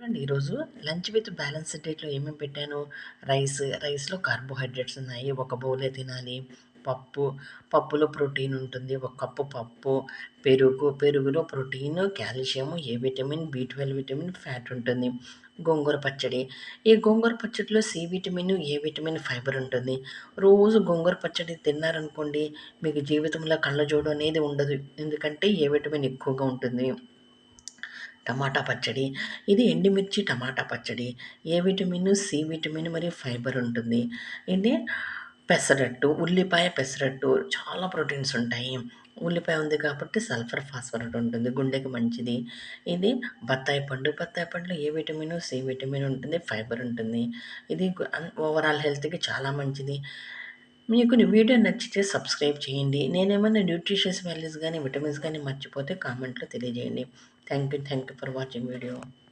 చూడండి ఈరోజు lunch with balanced డైట్‌లో ఏమేమి పెట్టాను. రైస్‌లో కార్బోహైడ్రేట్స్ ఉన్నాయి. ఒక బౌలే తినాలి. పప్పు, పప్పులో ప్రోటీన్ ఉంటుంది. ఒక కప్పు పప్పు, పెరుగులో ప్రోటీన్, కాల్షియం, ఏ విటమిన్, బి12 విటమిన్, ఫ్యాట్ ఉంటుంది. గోంగూర పచ్చడి. ఈ గోంగూర పచ్చడిలో C vitamin, A vitamin, fibre ఉంటుంది. రోజు గోంగూర పచ్చడి తిన్నారనుకోండి, మీకు జీవితంలో కళ్ళజోడు అనేది ఉండదు. ఎందుకంటే ఏ విటమిన్ ఎక్కువగా ఉంటుంది. టమాటా పచ్చడి. ఇది ఎండుమిర్చి టమాటా పచ్చడి. ఏ విటమిన్, సి విటమిన్ మరియు ఫైబర్ ఉంటుంది. ఇది పెసరట్టు, ఉల్లిపాయ పెసరట్టు చాలా ప్రోటీన్స్ ఉంటాయి. ఉల్లిపాయ ఉంది కాబట్టి సల్ఫర్, ఫాస్ఫరస్ ఉంటుంది. గుండెకి మంచిది. ఇది బత్తాయి పండులో ఏ విటమిన్, సి విటమిన్ ఉంటుంది. ఫైబర్ ఉంటుంది. ఇది ఓవరాల్ హెల్త్‌కి చాలా మంచిది. మీకు వీడియో నచ్చితే సబ్స్క్రైబ్ చేయండి. నేనేమన్నా న్యూట్రిషియస్ వాల్యూస్ గాని, విటమిన్స్ గాని మర్చిపోతే కామెంట్‌లో తెలియజేయండి. Thank you for watching video.